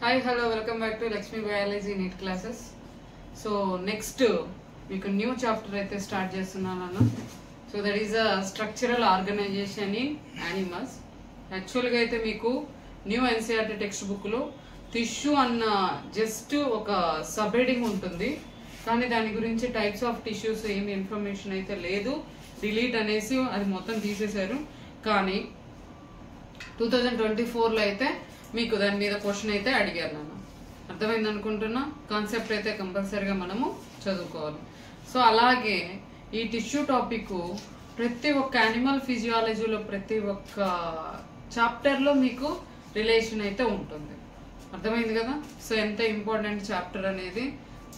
Hi, hello, welcome back to Lakshmi Biology NEET classes. So next మీకు new chapter అయితే start చేస్తున్నాను. So that is a structural organization in animals. యాక్చువల్గా అయితే మీకు new NCERT text బుక్లో tissue అన్న just ఒక సబ్ హెడింగ్ ఉంటుంది, కానీ దాని గురించి టైప్స్ ఆఫ్ టిష్యూస్ ఏమి ఇన్ఫర్మేషన్ అయితే లేదు. డిలీట్ అనేసి అది మొత్తం తీసేశారు. కానీ 2024లో అయితే మీకు దాని మీద క్వశ్చన్ అయితే అడిగారు. నన్ను అర్థమైంది అనుకుంటున్నా. కాన్సెప్ట్ అయితే కంపల్సరీగా మనము చదువుకోవాలి. సో అలాగే ఈ టిష్యూ టాపిక్ ప్రతి ఒక్క యానిమల్ ఫిజియాలజీలో ప్రతి ఒక్క చాప్టర్లో మీకు రిలేషన్ అయితే ఉంటుంది. అర్థమైంది కదా. సో ఎంత ఇంపార్టెంట్ చాప్టర్ అనేది,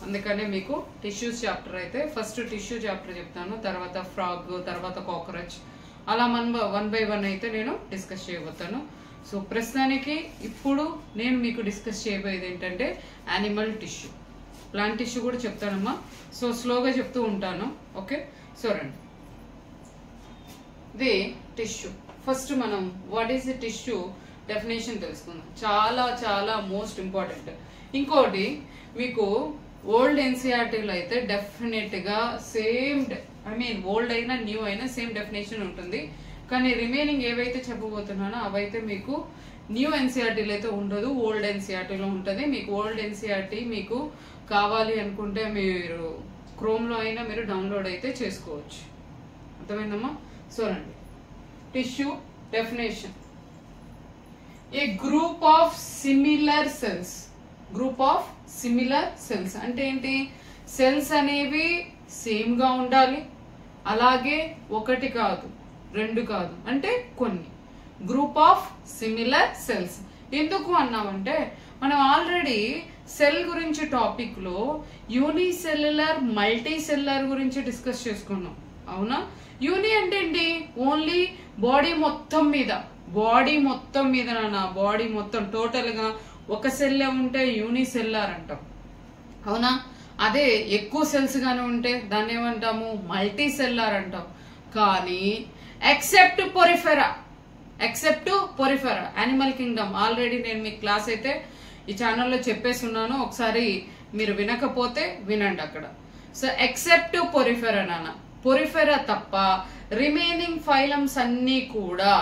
అందుకనే మీకు టిష్యూస్ చాప్టర్ అయితే ఫస్ట్ టిష్యూ చాప్టర్ చెప్తాను, తర్వాత ఫ్రాగ్, తర్వాత కాక్రోచ్, అలా వన్ బై వన్ అయితే నేను డిస్కస్ చేయబోతాను. సో ప్రస్తుతానికి ఇప్పుడు నేను మీకు డిస్కస్ చేయబోయేది ఏంటంటే యానిమల్ టిష్యూ. ప్లాంట్ టిష్యూ కూడా చెప్తానమ్మా, సో స్లోగా చెప్తూ ఉంటాను. ఓకే, సో రండి. ఇది టిష్యూ. ఫస్ట్ మనం what is the tissue definition తెలుసుకుందాం. చాలా చాలా మోస్ట్ ఇంపార్టెంట్. ఇంకోటి మీకు ఓల్డ్ ఎన్సీఆర్టీలో అయితే డెఫినెట్గా సేమ్, ఓల్డ్ అయినా న్యూ అయినా సేమ్ డెఫినేషన్ ఉంటుంది. కానీ రిమైనింగ్ ఏవైతే చెప్పబోతున్నానో అవైతే మీకు న్యూ ఎన్సీఆర్టీలో అయితే ఉండదు, ఓల్డ్ ఎన్సీఆర్టీలో ఉంటుంది. మీకు ఓల్డ్ ఎన్సీఆర్టీ మీకు కావాలి అనుకుంటే మీరు క్రోమ్లో అయినా మీరు డౌన్లోడ్ అయితే చేసుకోవచ్చు. అర్థమైందమ్మా. సో రండి. Tissue definition: A group of similar cells. Group of similar cells అంటే ఏంటి? సెల్స్ అనేవి సేమ్ గా ఉండాలి, అలాగే ఒకటి కాదు, రెండు కాదు, అంటే కొన్ని. గ్రూప్ ఆఫ్ సిమిలర్ సెల్స్ ఎందుకు అన్నామంటే మనం ఆల్రెడీ సెల్ గురించి టాపిక్ లో యూనిసెల్యులర్, మల్టీ సెల్యులర్ గురించి డిస్కస్ చేసుకున్నాం, అవునా? యూని అంటే ఏంటి? ఓన్లీ బాడీ మొత్తం మీద, బాడీ మొత్తం మీద నాన్న, బాడీ మొత్తం టోటల్ గా ఒక సెల్ ఉంటే యూనిసెల్యులర్ అంటాం, అవునా? అదే ఎక్కువ సెల్స్ గానే ఉంటే దాన్ని ఏమంటాము? మల్టీ సెల్యులర్ అంటాం. కానీ except Porifera, animal Kingdom already నేను మీ క్లాస్ అయితే ఈ ఛానల్లో చెప్పేసి ఉన్నాను, ఒకసారి మీరు వినకపోతే వినండి అక్కడ. సో ఎక్సెప్ట్ పొరిఫెరా నాన్న, పొరిఫెరా తప్ప రిమైనింగ్ ఫైలమ్స్ అన్ని కూడా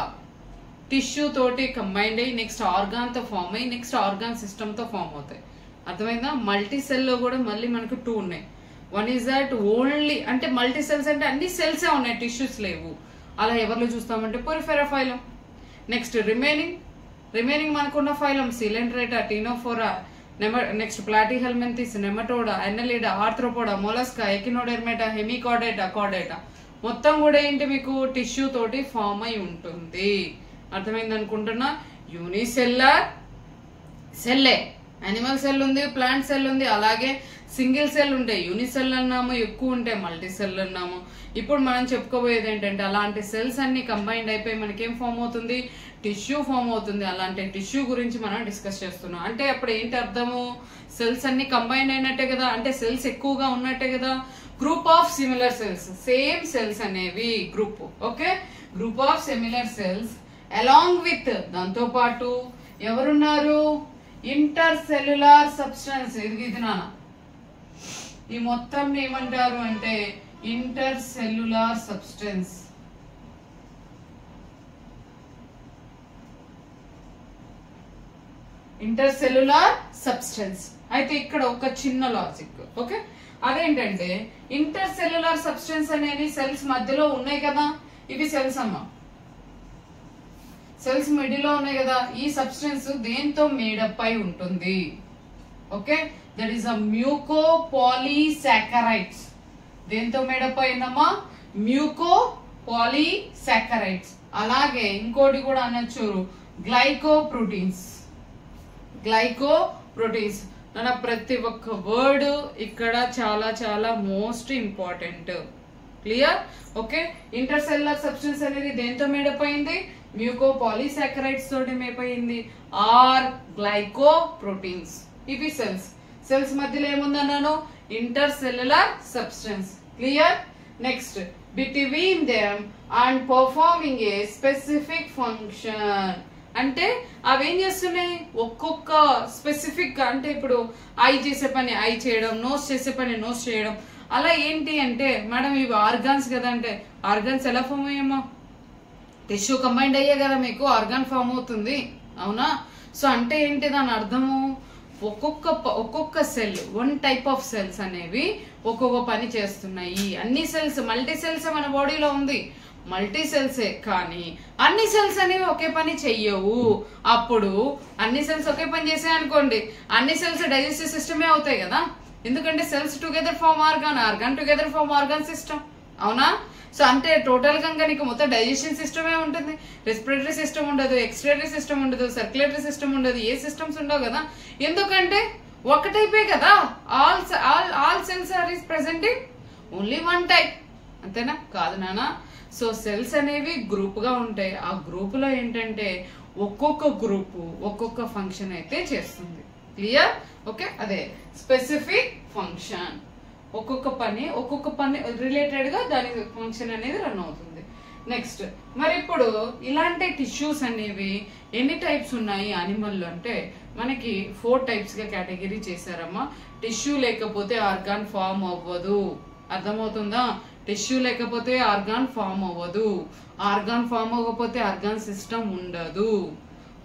టిష్యూ తోటి కంబైండ్ అయ్యి నెక్స్ట్ ఆర్గాన్ తో ఫామ్ అయ్యి నెక్స్ట్ ఆర్గాన్ సిస్టమ్ తో ఫామ్ అవుతాయి. అర్థమైందా? మల్టీ సెల్ లో కూడా మళ్ళీ మనకు 2 ఉన్నాయి. వన్ ఈజ్ దట్ ఓన్లీ, అంటే మల్టీ సెల్స్ అంటే అన్ని సెల్సే ఉన్నాయి, టిష్యూస్ లేవు. అలా ఎవరిలో చూస్తామంటే పొరిఫెరా ఫైలం. నెక్స్ట్ రిమైనింగ్ మనకున్న phylum Coelenterata, Ctenophora, next Platyhelminthes, Nematoda, Annelida, Arthropoda, Mollusca, Echinodermata, Hemichordata, Chordata మొత్తం కూడా ఏంటి మీకు టిష్యూ తోటి ఫామ్ అయి ఉంటుంది. అర్థమైంది అనుకుంటున్నా. యూనిసెల్యులర్ సెల్లే, యానిమల్ సెల్ ఉంది, ప్లాంట్ సెల్ ఉంది, అలాగే సింగిల్ సెల్ ఉంటాయి. యూనిసెల్ అన్నాము, ఎక్కువ ఉంటాయి మల్టీ సెల్ అన్నాము. ఇప్పుడు మనం చెప్పుకోబోయేది ఏంటంటే అలాంటి సెల్స్ అన్ని కంబైండ్ అయిపోయి మనకేం ఫామ్ అవుతుంది? టిష్యూ ఫామ్ అవుతుంది. అలాంటి టిష్యూ గురించి మనం డిస్కస్ చేస్తున్నాం. అంటే అప్పుడు ఏంటి అర్థము? సెల్స్ అన్ని కంబైండ్ అయినట్టే కదా, అంటే సెల్స్ ఎక్కువగా ఉన్నట్టే కదా. Group of similar cells, same cells అనేవి group. Okay, group of similar cells along with, దాంతో పాటు ఎవరున్నారు? Intercellular substance. ఇది నాన్న, ఈ మొత్తం ఏమంటారు అంటే intercellular substance. Intercellular substance. అయితే ఇక్కడ ఒక చిన్న లాజిక్. ఓకే, అదేంటంటే ఇంటర్ సెల్యులార్ సబ్స్టెన్స్ అనేది సెల్స్ మధ్యలో ఉన్నాయి కదా, ఇవి సెల్స్ అమ్మా, సెల్స్ మిడిల్లో ఉన్నాయి కదా. ఈ సబ్స్టెన్స్ దేంతో మేడప్ అయి ఉంటుంది? Okay, that is a mucopolysaccharides. దేంతో మేడప్ అయిందమ్మా? మ్యూకోపాలీసాకరైడ్స్. అలాగే ఇంకోటి కూడా అనొచ్చు, గ్లైకోప్రోటీన్స్. నా ప్రతి ఒక్క వర్డ్ ఇక్కడ చాలా చాలా most important. Clear? Okay, inter cellular substance అనేది దేంతో మేడప్ అయింది? మ్యూకోపాలీసాకరైడ్స్ తోటి మేడప్ అయింది, ఆర్ గ్లైకోప్రోటీన్స్. ఇవి సెల్స్ మధ్యలో ఏముందన్నాను? Intercellular substance. Clear? Next, between them and performing a specific function. అంటే అవి ఏం చేస్తున్నాయి, ఒక్కొక్క స్పెసిఫిక్ గా, అంటే ఇప్పుడు ఐ చేసే పని ఐ చేయడం, నోస్ చేసే పని నోస్ చేయడం, అలా ఏంటి అంటే మేడం ఇవి ఆర్గాన్స్ కదా, అంటే ఆర్గాన్స్ ఎలా ఫామ్ అయ్యామో, టిష్యూ కంబైండ్ అయ్యే కదా మీకు ఆర్గాన్ ఫామ్ అవుతుంది, అవునా? సో అంటే ఏంటి దాని అర్థము, ఒక్కొక్క cell, one type of cells అనేవి ఒక్కొక్క పని చేస్తున్నాయి. అన్ని సెల్స్, మల్టీ సెల్స్ మన బాడీలో ఉంది, మల్టీ సెల్సే, కానీ అన్ని సెల్స్ అనేవి ఒకే పని చెయ్యవు. అప్పుడు అన్ని సెల్స్ ఒకే పని చేసాయి అనుకోండి, అన్ని సెల్స్ డైజెస్టివ్ సిస్టమే అవుతాయి కదా, ఎందుకంటే cells together form organ, organ together form organ system, అవునా? సో అంటే టోటల్ గా నీకు మొత్తం డైజెషన్ సిస్టమే ఉంటుంది, రెస్పిరేటరీ సిస్టమ్ ఉండదు, ఎక్స్పిరేటరీ సిస్టమ్ ఉండదు, సర్క్యులేటరీ సిస్టమ్ ఉండదు, ఏ సిస్టమ్స్ ఉండవు కదా, ఎందుకంటే ఒక టైపే కదా, all cells are is present in only one type, అంతేనా? కాదు నానా. సో సెల్స్ అనేవి గ్రూప్ గా ఉంటాయి, ఆ గ్రూప్ లో ఏంటంటే ఒక్కొక్క గ్రూప్ ఒక్కొక్క ఫంక్షన్ అయితే చేస్తుంది. క్లియర్? ఓకే, అదే స్పెసిఫిక్ ఫంక్షన్, ఒక్కొక్క పని రిలేటెడ్ గా దాని ఫంక్షన్ అనేది రన్ అవుతుంది. నెక్స్ట్ మరి ఇప్పుడు ఇలాంటి టిష్యూస్ అనేవి ఎన్ని టైప్స్ ఉన్నాయి యానిమల్ లో అంటే మనకి 4 టైప్స్ గా కేటగిరీ చేశారమ్మా. టిష్యూ లేకపోతే ఆర్గాన్ ఫామ్ అవ్వదు, అర్థమవుతుందా? టిష్యూ లేకపోతే ఆర్గాన్ ఫామ్ అవ్వదు, ఆర్గాన్ ఫామ్ అవ్వకపోతే ఆర్గాన్ సిస్టమ్ ఉండదు.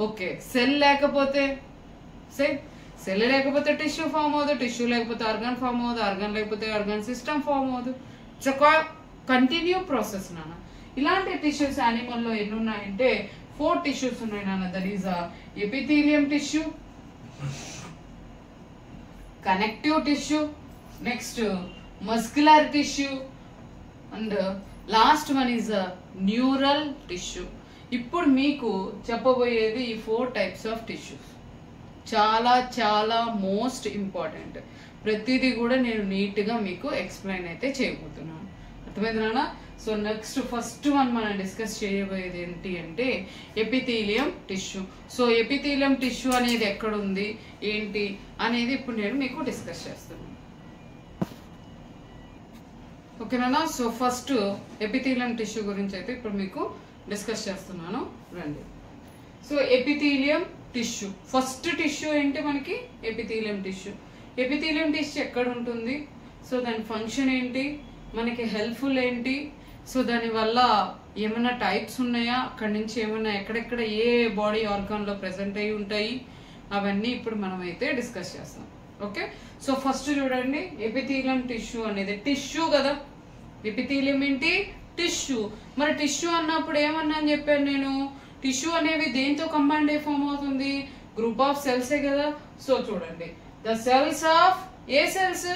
ఓకే, సెల్ లేకపోతే సెల్ లేకపోతే టిష్యూ ఫామ్ అవ్వదు, టిష్యూ లేకపోతే ఆర్గాన్ ఫామ్ అవ్వదు, ఆర్గాన్ లేకపోతే ఆర్గాన్ సిస్టమ్ ఫామ్ అవ్వదు. ఇట్స్ ఒక కంటిన్యూ ప్రాసెస్ నాన్న. ఇలాంటి టిష్యూస్ యానిమల్ లో ఎన్ని ఉన్నాయంటే 4 టిష్యూస్ ఉన్నాయి నాన్న. That is epithelium tissue, connective tissue, next muscular tissue, and last one is neural tissue. ఇప్పుడు మీకు చెప్పబోయేది ఈ 4 టైప్స్ ఆఫ్ టిష్యూస్. చాలా చాలా మోస్ట్ ఇంపార్టెంట్, ప్రతిదీ కూడా నేను నీట్ గా మీకు ఎక్స్ప్లెయిన్ అయితే చేయబోతున్నాను, అర్థమైంది నాన్న? సో నెక్స్ట్ ఫస్ట్ వన్ మనం డిస్కస్ చేయబోయేది ఏంటి అంటే epithelium tissue. So epithelium tissue అనేది ఎక్కడ ఉంది ఏంటి అనేది ఇప్పుడు నేను మీకు డిస్కస్ చేస్తున్నాను, ఓకేనా? సో ఫస్ట్ ఎపిథీలియం టిష్యూ గురించి అయితే ఇప్పుడు మీకు డిస్కస్ చేస్తున్నాను, రండి. So epithelium tissue, first tissue ఏంటి మనకి ఎపిథీలియం టిష్యూ. ఎపిథీలియం టిష్యూ ఎక్కడ ఉంటుంది, సో దాని ఫంక్షన్ ఏంటి, మనకి హెల్ప్ఫుల్ ఏంటి, సో దాని వల్ల ఏమైనా టైప్స్ ఉన్నాయా, అక్కడి నుంచి ఏమైనా ఎక్కడెక్కడ ఏ బాడీ ఆర్గాన్ లో ప్రెసెంట్ అయి ఉంటాయి, అవన్నీ ఇప్పుడు మనం అయితే డిస్కస్ చేస్తాం. ఓకే, సో ఫస్ట్ చూడండి, ఎపిథీలియం టిష్యూ అనేది టిష్యూ కదా, ఎపిథీలియం ఏంటి టిష్యూ. మరి టిష్యూ అన్నప్పుడు ఏమన్నా అని చెప్పాను నేను, టిష్యూ అనేవి దేంతో కంబైండ్ అయి ఫామ్ అవుతుంది, గ్రూప్ ఆఫ్ సెల్సే కదా. సో చూడండి, the cells of A cells,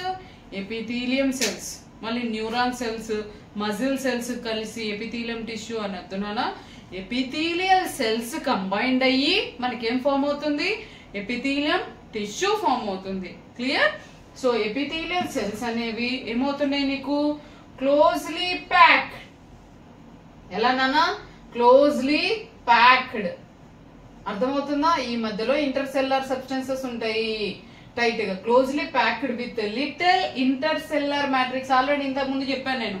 epithelium cells, మళ్ళీ న్యూరాన్ సెల్స్, మజిల్ సెల్స్ కలిసి ఎపిథీలియం టిష్యూ అని అర్థనానా. ఎపిథీలియల్ సెల్స్ కంబైండ్ అయ్యి మనకేం ఫామ్ అవుతుంది, ఎపిథీలియం టిష్యూ ఫామ్ అవుతుంది. క్లియర్? సో ఎపిథీలియల్ సెల్స్ అనేవి ఏమవుతున్నాయి నీకు, క్లోజ్లీ ప్యాక్డ్. ఎలా నానా, క్లోజ్లీ ప్యాక్డ్, అర్థమవుతుందా? ఈ మధ్యలో ఇంటర్సెల్యులర్ సబ్స్టెన్సెస్ ఉంటాయి, టైట్ గా closely packed with little intercellular matrix. Already ఇంతకు ముందు చెప్పాను నేను,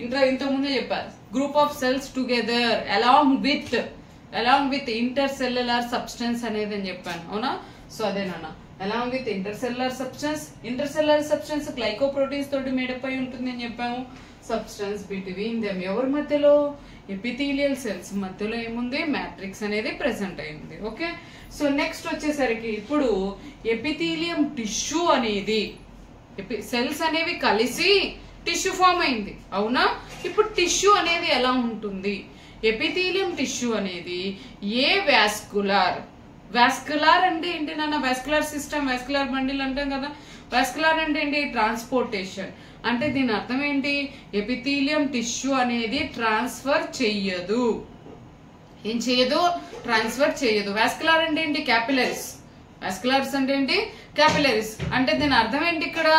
ఇంతకు ముందే చెప్పాను, group of cells together along with intercellular substance అనేది అని చెప్పాను, అవునా? సో అదేనా, along with intercellular substance glycoproteins తోటి మేడప్ అయి ఉంటుంది అని చెప్పాము. సబ్స్టెన్స్ బిట్వీన్ దెమ్, ఎవరి మధ్యలో, ఎపిథీలియల్ సెల్స్ మధ్యలో ఏముంది, మ్యాట్రిక్స్ అనేది ప్రెసెంట్ అయింది. ఓకే, సో నెక్స్ట్ వచ్చేసరికి ఇప్పుడు ఎపిథీలియం టిష్యూ అనేది, సెల్స్ అనేవి కలిసి టిష్యూ ఫామ్ అయింది, అవునా? ఇప్పుడు టిష్యూ అనేది ఎలా ఉంటుంది, ఎపిథీలియం టిష్యూ అనేది ఏ వాస్కులర్ అంటే ఏంటి నాన్న, వాస్కులర్ సిస్టమ్, వాస్కులర్ బండిల్ అంటాం కదా. వాస్కులర్ అంటే ఏంటి, ట్రాన్స్పోర్టేషన్. అంటే దీని అర్థం ఏంటి, ఎపిథీలియం టిష్యూ అనేది ట్రాన్స్ఫర్ చెయ్యదు, ఏం చేయదు, ట్రాన్స్ఫర్ చేయదు. వాస్కులర్ అంటే ఏంటి, క్యాపిలరీస్. వాస్కులర్స్ అంటే ఏంటి, క్యాపిలరీస్. అంటే దీని అర్థం ఏంటి, ఇక్కడ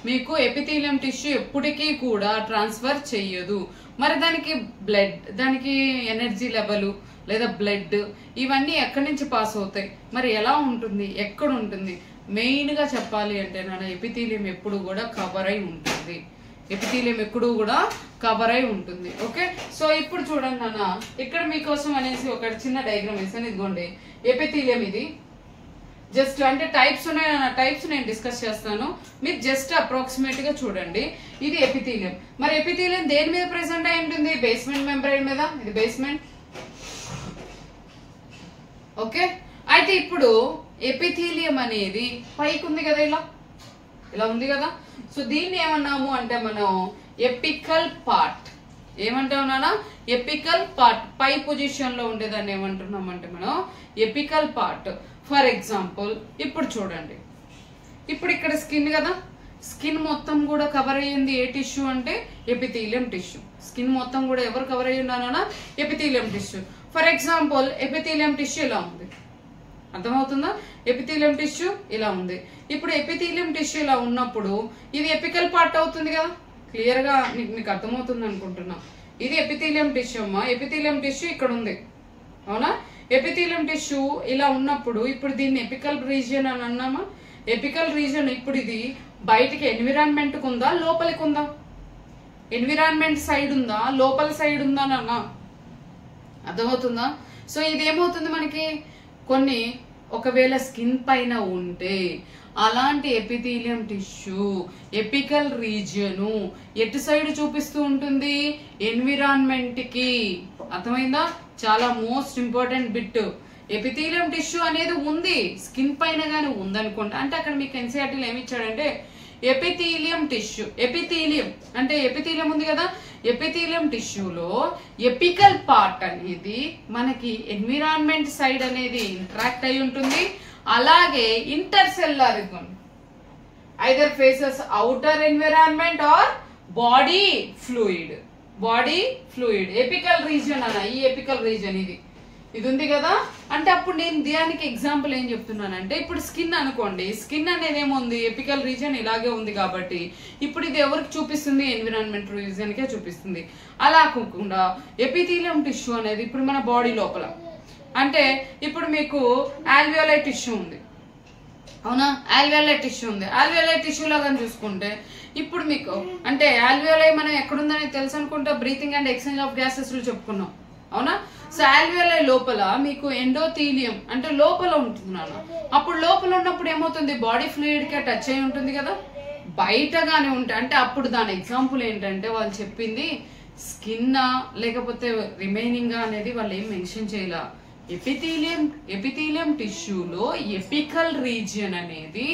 మీకు ఎపిథీలియం టిష్యూ ఎప్పటికీ కూడా ట్రాన్స్ఫర్ చెయ్యదు. మరి దానికి బ్లడ్, దానికి ఎనర్జీ లెవెల్ లేదా బ్లడ్, ఇవన్నీ ఎక్కడి నుంచి పాస్ అవుతాయి, మరి ఎలా ఉంటుంది, ఎక్కడ ఉంటుంది? మెయిన్ గా చెప్పాలి అంటే నాన్న, ఎపిథీలియం ఎప్పుడు కూడా కవర్ అయి ఉంటుంది. ఎపిథీలియం ఎప్పుడు కూడా కవర్ అయి ఉంటుంది. ఓకే, సో ఇప్పుడు చూడండి నాన్న, ఇక్కడ మీకోసం అనేసి ఒక చిన్న డయాగ్రామ్ వేసాను. ఇదిగోండి ఎపిథీలియం, ఇది జస్ట్ అంటే టైప్స్ ఉన్నాయి, టైప్స్ నేను డిస్కస్ చేస్తాను, మీరు జస్ట్ అప్రాక్సిమేట్ గా చూడండి. ఇది ఎపిథీలియం. మరి ఎపిథీలియం దేని మీద ప్రెసెంట్ అయి ఉంటుంది? బేస్మెంట్ మెంబ్రేన్ మీద. ఇది బేస్మెంట్. ఓకే, అయితే ఇప్పుడు ఎపిథీలియం అనేది పైకి ఉంది కదా, ఇలా ఉంది కదా. సో దీన్ని ఏమన్నాము అంటే మనం ఎపికల్ పార్ట్. ఏమంటాం నాన్న? Apical part. పై పొజిషన్ లో ఉండేదాన్ని ఏమంటున్నాం అంటే మనం ఎపికల్ పార్ట్. ఫర్ ఎగ్జాంపుల్ ఇప్పుడు చూడండి, ఇప్పుడు ఇక్కడ స్కిన్ కదా, స్కిన్ మొత్తం కూడా కవర్ అయ్యింది ఏ టిష్యూ అంటే ఎపిథీలియం టిష్యూ. స్కిన్ మొత్తం కూడా ఎవరు కవర్ అయ్యి ఉన్నానా? Epithelium tissue. For example epithelium tissue ఇలా ఉంది, అర్థమవుతుందా? ఎపిథీలియం టిష్యూ ఇలా ఉంది. ఇప్పుడు ఎపిథీలియం టిష్యూ ఇలా ఉన్నప్పుడు ఇది ఎపికల్ పార్ట్ అవుతుంది కదా. క్లియర్ గా మీకు అర్థమవుతుంది అనుకుంటున్నా. ఇది ఎపిథీలియం టిష్యూ అమ్మా. ఎపిథీలియం టిష్యూ ఇక్కడ ఉంది, అవునా? ఎపిథీలియం టిష్యూ ఇలా ఉన్నప్పుడు ఇప్పుడు దీన్ని ఎపికల్ రీజియన్ అని అన్నామా? ఎపికల్ రీజియన్ ఇప్పుడు ఇది బయటికి ఎన్విరాన్మెంట్ ఉందా, లోపలికి ఉందా? ఎన్విరాన్మెంట్ సైడ్ ఉందా, లోపల సైడ్ ఉందా నాన్న? అర్థమవుతుందా? సో ఇది ఏమవుతుంది మనకి, కొన్ని ఒకవేళ స్కిన్ పైన ఉంటే అలాంటి ఎపిథీలియం టిష్యూ ఎపికల్ రీజియన్ ఎటు సైడ్ చూపిస్తూ ఉంటుంది? ఎన్విరాన్మెంట్ కి. అర్థమైందా? చాలా most important bit. Epithelium tissue అనేది ఉంది, స్కిన్ పైన గానీ ఉందనుకోండి, అంటే అక్కడ మీకు ఎన్సీఆర్టీలో ఏమి ఇచ్చాడంటే ఎపిథీలియం టిష్యూ. ఎపిథీలియం అంటే ఎపిథీలియం ఉంది కదా, ఎపిథీలియం టిష్యూలో ఎపికల్ పార్ట్ అనేది మనకి ఎన్విరాన్మెంట్ సైడ్ అనేది ఇంటరాక్ట్ అయి ఉంటుంది. అలాగే inter cellular either faces outer environment or body fluid. Body fluid apical region అన్న. ఈ ఎపికల్ రీజియన్ ఇది ఉంది కదా. అంటే అప్పుడు నేను దానికి ఎగ్జాంపుల్ ఏం చెప్తున్నానంటే, ఇప్పుడు స్కిన్ అనుకోండి, స్కిన్ అనేది ఏముంది? ఎపికల్ రీజియన్ ఇలాగే ఉంది కాబట్టి ఇప్పుడు ఇది ఎవరికి చూపిస్తుంది? ఎన్విరాన్మెంట్ రీజియన్ కే చూపిస్తుంది. అలా కాకుండా ఎపిథీలియం టిష్యూ అనేది ఇప్పుడు మన బాడీ లోపల, అంటే ఇప్పుడు మీకు ఆల్వియోలై టిష్యూ ఉంది, అవునా? ఆల్వియోలై టిష్యూ ఉంది. ఆల్వియోలై టిష్యూ లాగా చూసుకుంటే ఇప్పుడు మీకు అంటే ఆల్వియోలై మనం ఎక్కడుందని తెలుసు అనుకుంటా, breathing and exchange of gases లో చెప్పుకున్నాం, అవునా? సో ఆల్వియోలై లోపల మీకు ఎండోథీలియం అంటే లోపల ఉంటుంది నాన్న. అప్పుడు లోపల ఉన్నప్పుడు ఏమవుతుంది? బాడీ ఫ్లూయిడ్ కే టచ్ అయి ఉంటుంది కదా. బయటగానే ఉంటాయి అంటే అప్పుడు దాని ఎగ్జాంపుల్ ఏంటంటే వాళ్ళు చెప్పింది స్కిన్ లేకపోతే రిమైనింగ్ అనేది వాళ్ళు ఏం మెన్షన్ చేయాల. ఎపిథీలియం టిష్యూలో ఎపికల్ రీజియన్ అనేది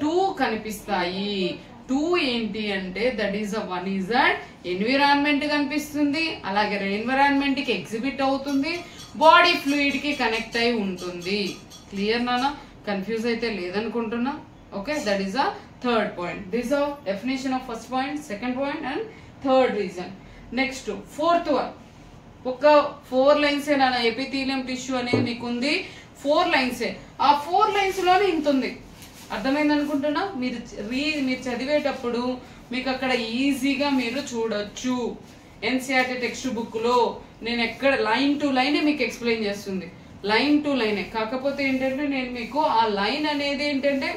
2 కనిపిస్తాయి. 2 ఏంటి అంటే that is one is that environment కనిపిస్తుంది, అలాగే ఎన్విరాన్మెంట్ కి ఎగ్జిబిట్ అవుతుంది, బాడీ ఫ్లూయిడ్ కి కనెక్ట్ అయి ఉంటుంది. క్లియర్ నానా? కన్ఫ్యూజ్ అయితే లేదనుకుంటున్నా. Okay, that is a third point. This are definition of first point, second point and third reason. Next fourth one, ఒక 4 లైన్స్ నాన్న. ఎపిథీలియం టిష్యూ అనేది మీకు ఉంది 4 లైన్సే. ఆ 4 లైన్స్ లోనే ఇంత ఉంది. అర్థమైంది అనుకుంటున్నా. మీరు చదివేటప్పుడు మీకు అక్కడ ఈజీగా మీరు చూడొచ్చు. ఎన్సీఆర్టీ టెక్స్ట్ బుక్ లో నేను ఎక్కడ లైన్ టు లైన్ మీకు ఎక్స్ప్లెయిన్ చేస్తుంది, లైన్ టు లైనే. కాకపోతే ఏంటంటే నేను మీకు ఆ లైన్ అనేది ఏంటంటే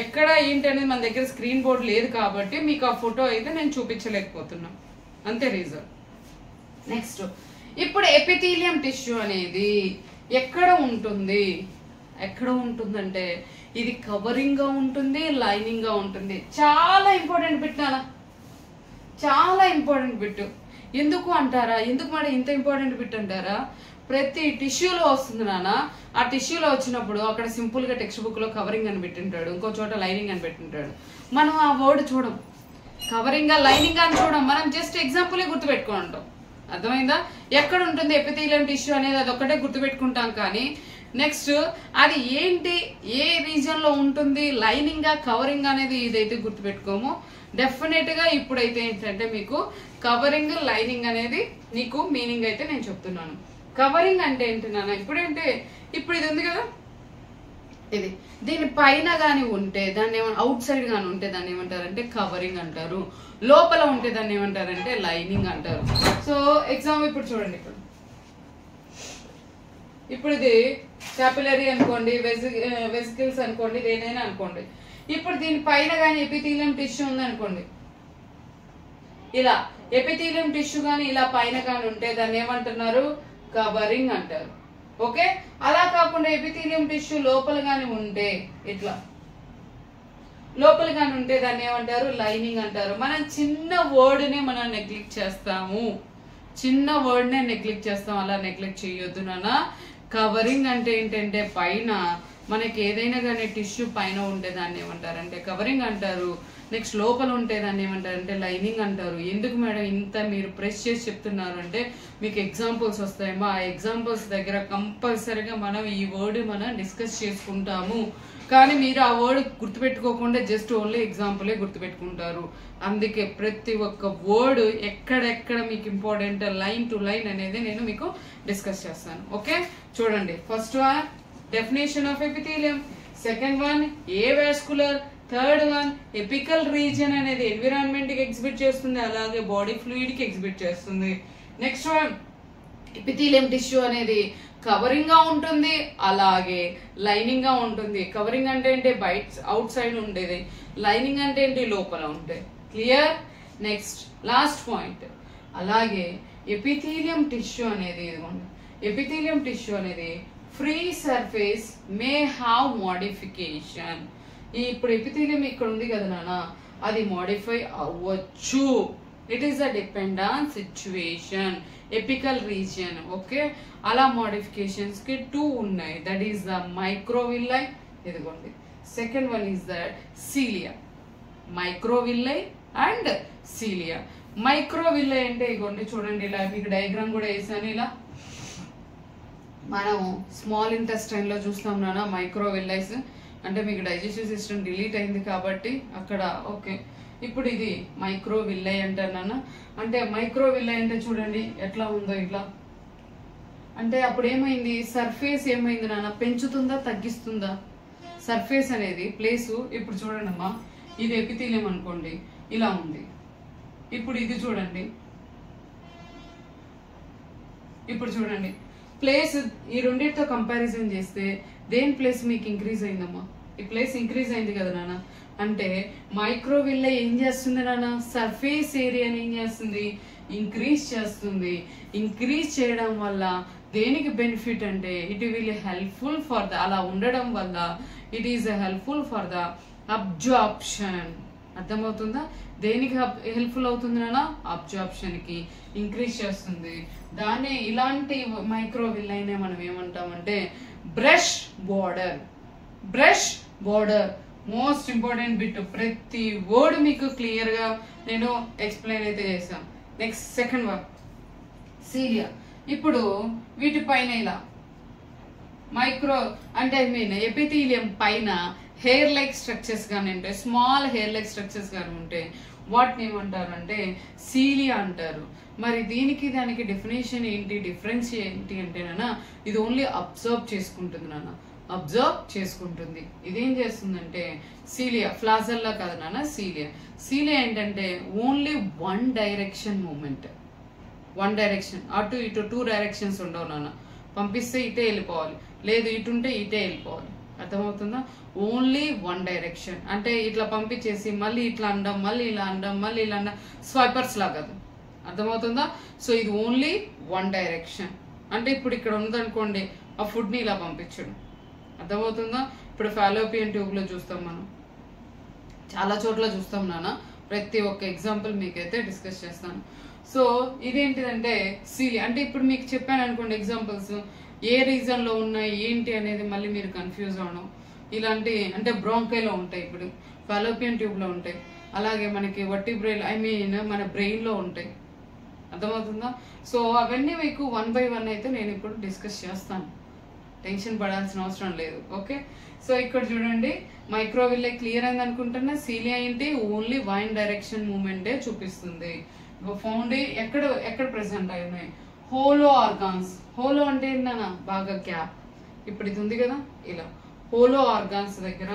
ఎక్కడ ఏంటనేది మన దగ్గర స్క్రీన్ బోర్డ్ లేదు కాబట్టి మీకు ఆ ఫోటో అయితే నేను చూపించలేకపోతున్నా, అంతే రీజన్. నెక్స్ట్ ఇప్పుడు ఎపిథీలియం టిష్యూ అనేది ఎక్కడ ఉంటుంది? ఎక్కడ ఉంటుందంటే ఇది కవరింగ్ గా ఉంటుంది, లైనింగ్ గా ఉంటుంది. చాలా ఇంపార్టెంట్ బిట్ నాన్న, చాలా ఇంపార్టెంట్ బిట్. ఎందుకు అంటారా? ఎందుకు మరి ఇంత ఇంపార్టెంట్ బిట్ అంటారా? ప్రతి టిష్యూలో వస్తుంది నాన్న. ఆ టిష్యూలో వచ్చినప్పుడు అక్కడ సింపుల్ గా టెక్స్ట్ బుక్ లో కవరింగ్ అని పెట్టింటాడు, ఇంకో చోట లైనింగ్ అని పెట్టింటాడు. మనం ఆ వర్డ్ చూడం, కవరింగ్ గా లైనింగ్ అని చూడం, మనం జస్ట్ ఎగ్జాంపుల్ గుర్తు పెట్టుకుంటాం. అర్థమైందా? ఎక్కడ ఉంటుంది ఎపిథీలియం టిష్యూ అనేది అది ఒక్కటే గుర్తు పెట్టుకుంటాం. కానీ నెక్స్ట్ అది ఏంటి, ఏ రీజన్ లో ఉంటుంది, లైనింగ్ కవరింగ్ అనేది ఇదైతే గుర్తు పెట్టుకోము. డెఫినెట్ గా ఇప్పుడైతే ఏంటంటే మీకు కవరింగ్ లైనింగ్ అనేది నీకు మీనింగ్ అయితే నేను చెప్తున్నాను. కవరింగ్ అంటే ఏంటి నాన్న? ఇప్పుడేంటే ఇప్పుడు ఇది ఉంది కదా, ఇది దీని పైన గాని ఉంటే దాన్ని ఏమన్నా అవుట్ సైడ్ గాని ఉంటే దాన్ని ఏమంటారంటే కవరింగ్ అంటారు, లోపల ఉంటే దాన్ని ఏమంటారంటే లైనింగ్ అంటారు. సో ఎగ్జాంపుల్ ఇప్పుడు చూడండి, ఇప్పుడు ఇది క్యాపిలరీ అనుకోండి, వెసికల్స్ అనుకోండి, ఏదైనా అనుకోండి. ఇప్పుడు దీని పైన కానీ ఎపిథీలియం టిష్యూ ఉంది అనుకోండి, ఇలా ఎపిథీలియం టిష్యూ కానీ ఇలా పైన కానీ ఉంటే దాన్ని ఏమంటున్నారు? కవరింగ్ అంటారు. ఓకే, అలా కాకుండా ఎపిథీలియం టిష్యూ లోపల కానీ ఉంటే, ఇట్లా లోపల కానీ ఉంటే దాన్ని ఏమంటారు? లైనింగ్ అంటారు. మనం చిన్న వర్డ్ నే మనం నెగ్లెక్ట్ చేస్తాము, చిన్న వర్డ్ నే నెగ్లెక్ట్ చేస్తాం. అలా నెగ్లెక్ట్ చేయొద్దు నాన్న. కవరింగ్ అంటే ఏంటంటే పైన మనకి ఏదైనా కానీ టిష్యూ పైన ఉంటే దాన్ని ఏమంటారంటే కవరింగ్ అంటారు. నెక్స్ట్ లోపల ఉంటే దాన్ని ఏమంటారంటే లైనింగ్ అంటారు. ఎందుకు మేడం ఇంత మీరు ప్రెస్ చేసి చెప్తున్నారు అంటే మీకు ఎగ్జాంపుల్స్ వస్తాయేమో, ఆ ఎగ్జాంపుల్స్ దగ్గర కంపల్సరీగా మనం ఈ వర్డ్ మనం డిస్కస్ చేసుకుంటాము. కానీ మీరు ఆ వర్డ్ గుర్తుపెట్టుకోకుండా జస్ట్ ఓన్లీ ఎగ్జాంపులే గుర్తుపెట్టుకుంటారు. అందుకే ప్రతి ఒక్క వర్డ్ ఎక్కడెక్కడ మీకు ఇంపార్టెంట్ లైన్ టు లైన్ అనేది నేను మీకు డిస్కస్ చేస్తాను. ఓకే, చూడండి. First one definition of epithelium, second one A vascular, third one apical region అనేది ఎన్విరాన్మెంట్ కి ఎగ్జిబిట్ చేస్తుంది, అలాగే బాడీ ఫ్లూయిడ్ కి ఎగ్జిబిట్ చేస్తుంది. నెక్స్ట్ వన్ ఎపిథీలియం టిష్యూ అనేది కవరింగ్ గా ఉంటుంది, అలాగే లైనింగ్ గా ఉంటుంది. కవరింగ్ అంటే ఏంటి? బయట అవుట్ సైడ్ ఉండేది. లైనింగ్ అంటే ఏంటి? లోపల ఉంటాయి. క్లియర్? నెక్స్ట్ లాస్ట్ పాయింట్, అలాగే ఎపిథీలియం టిష్యూ అనేది ఇదిగోండి, ఎపిథీలియం టిష్యూ అనేది free surface may have modification. ఇప్పుడు ఎపిథీలియం ఇక్కడ ఉంది కదా నాన్న, అది మోడిఫై అవ్వచ్చు. It is a depend on situation. Apical region, okay, అలా మోడిఫికేషన్స్ కి 2 ఉన్నాయి. దట్ ఈస్ ద మైక్రోవిల్లై, ఇదిగోండి. Second one is that cilia. Microvilli and cilia. Microvilli అంటే ఇదిగోండి చూడండి, ఇలా మీకు డయాగ్రామ్ కూడా వేసాను. ఇలా మనం స్మాల్ ఇంటెస్టైన్ లో చూస్తాం నాన్న మైక్రోవిల్లైస్ అంటే మీకు డైజెస్టివ్ సిస్టమ్ డిలీట్ అయింది కాబట్టి అక్కడ. ఓకే, ఇప్పుడు ఇది మైక్రోవిల్లై అంటారు నాన్న. అంటే మైక్రోవిల్లై అంటే చూడండి ఎట్లా ఉందో ఇట్లా. అంటే అప్పుడు ఏమైంది? సర్ఫేస్ ఏమైంది నాన్న? పెంచుతుందా తగ్గిస్తుందా? సర్ఫేస్ అనేది ప్లేసు. ఇప్పుడు చూడండి అమ్మా, ఇది ఎపిథీలియం అనుకోండి, ఇలా ఉంది. ఇప్పుడు ఇది చూడండి, ఇప్పుడు చూడండి ప్లేస్ ఈ రెండింటితో కంపారిజన్ చేస్తే దేని ప్లేస్ మీకు ఇంక్రీజ్ అయిందమ్మా? ఈ ప్లేస్ ఇంక్రీజ్ అయింది కదా నాన్న. అంటే మైక్రోవిల్లై ఏం చేస్తుంది నాన్న? సర్ఫేస్ ఏరియాని ఏం చేస్తుంది? ఇంక్రీజ్ చేస్తుంది. ఇంక్రీజ్ చేయడం వల్ల దేనికి బెనిఫిట్ అంటే it will helpful for the, అలా ఉండడం వల్ల it is helpful for the absorption. అర్థమవుతుందా? దేనికి హెల్ప్ఫుల్ అవుతుంది నాన్న? అబ్జార్ప్షన్ కి ఇంక్రీజ్ చేస్తుంది. దాన్ని ఇలాంటి మైక్రోవిల్లైనే మనం ఏమంటామంటే brush border. Brush border most important bit. ప్రతి వర్డ్ మీకు క్లియర్ గా నేను ఎక్స్ప్లెయిన్ అయితే చేశాను. Next second one cilia. ఇప్పుడు వీటిపైన ఇలా మైక్రో అంటే ఐ మీన్ ఎపిథీలియం పైన హెయిర్ లైక్ స్ట్రక్చర్స్ గానీ ఉంటాయి, స్మాల్ హెయిర్ లైక్ స్ట్రక్చర్స్ గానీ ఉంటాయి. వాటిని ఏమంటారు అంటే సీలియా అంటారు. మరి దీనికి దానికి డెఫినేషన్ ఏంటి, డిఫరెన్స్ ఏంటి అంటే నాన్న, ఇది ఓన్లీ అబ్జర్వ్ చేసుకుంటుంది నాన్న, అబ్జర్వ్ చేసుకుంటుంది. ఇదేం చేస్తుందంటే సీలియా, ఫ్లాజల్లా కాదు నాన్న సీలియా. సీలియా ఏంటంటే only one direction movement. One direction, అటు ఇటు 2 డైరెక్షన్స్ ఉండవు నాన్న. పంపిస్తే ఇటే వెళ్ళిపోవాలి, లేదు ఇటు ఉంటే ఇటే వెళ్ళిపోవాలి. అర్థమవుతుందా? Only one direction. అంటే ఇట్లా పంపించేసి మళ్ళీ ఇట్లా అండం, మళ్ళీ ఇలా అండం, మళ్ళీ ఇలా అండం, స్వైపర్స్ లాగా. అర్థమవుతుందా? సో ఇది ఓన్లీ వన్ డైరెక్షన్. అంటే ఇప్పుడు ఇక్కడ ఉందనుకోండి, ఆ ఫుడ్ ని ఇలా పంపించడం. అర్థమవుతుందా? ఇప్పుడు ఫాలోపియన్ ట్యూబ్ లో చూస్తాం మనం, చాలా చోట్ల చూస్తాం నాన్న. ప్రతి ఒక్క ఎగ్జాంపుల్ మీకైతే డిస్కస్ చేస్తాను. సో ఇదేంటిదంటే సీలియా. అంటే ఇప్పుడు మీకు చెప్పాను అనుకోండి ఎగ్జాంపుల్స్, ఏ రీజన్ లో ఉన్నాయి ఏంటి అనేది మళ్ళీ మీరు కన్ఫ్యూజ్ అవడం. ఇలాంటి అంటే బ్రోంకైలో ఉంటాయి, ఇప్పుడు ఫాలోపియన్ ట్యూబ్ లో ఉంటాయి, అలాగే మనకి వర్టిబ్రేల్ ఐ మీన్ మన బ్రెయిన్ లో ఉంటాయి. అర్థమవుతుందా? సో అవన్నీ మీకు 1 by 1 అయితే నేను ఇప్పుడు డిస్కస్ చేస్తాను, టెన్షన్ పడాల్సిన అవసరం లేదు. ఓకే, సో ఇక్కడ చూడండి మైక్రోవిల్లై క్లియర్ అయింది అనుకుంటున్నా. సీలియా ఏంటి? ఓన్లీ వన్ డైరెక్షన్ మూమెంటే చూపిస్తుంది. ఫౌండ్ ఎక్కడ ప్రెసెంట్ అయి ఉన్నాయి? Hollow organs. హోలో అంటే ఏంటన్నా? బాగా గ్యాప్. ఇప్పుడు ఇది ఉంది కదా, ఇలా హోలో ఆర్గాన్స్ దగ్గర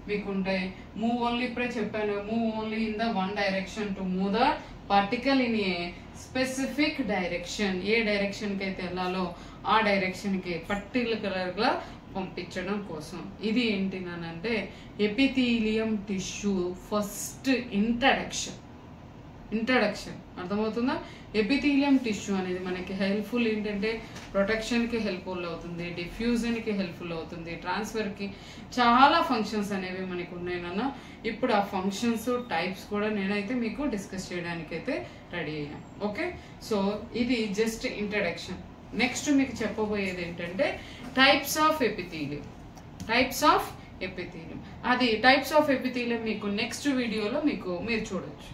మీకు ఉంటాయి. మూవ్ ఓన్లీ, ఇప్పుడే చెప్పాను, move only in the one direction to move the particle in a specific direction. A direction కి అయితే వెళ్ళాలో ఆ డైరెక్షన్ కి పర్టికులర్ గా పంపించడం కోసం. ఇది ఏంటి అంటే epithelium tissue first introduction. Introduction అర్థమవుతుందా. ఎపిథీలియం టిష్యూ అనేది మనకి హెల్ప్ఫుల్ ఏంటంటే ప్రొటెక్షన్కి హెల్ప్ఫుల్ అవుతుంది, డిఫ్యూజన్కి హెల్ప్ఫుల్ అవుతుంది, ట్రాన్స్ఫర్కి చాలా ఫంక్షన్స్ అనేవి మనకు ఉన్నాయి నాన్న. ఇప్పుడు ఆ ఫంక్షన్స్ టైప్స్ కూడా నేనైతే మీకు డిస్కస్ చేయడానికి అయితే రెడీ అయ్యాను. ఓకే, సో ఇది జస్ట్ ఇంట్రడక్షన్. నెక్స్ట్ మీకు చెప్పబోయేది ఏంటంటే టైప్స్ ఆఫ్ ఎపిథీలియం. అది టైప్స్ ఆఫ్ ఎపిథీలియం మీకు నెక్స్ట్ వీడియోలో మీరు చూడొచ్చు.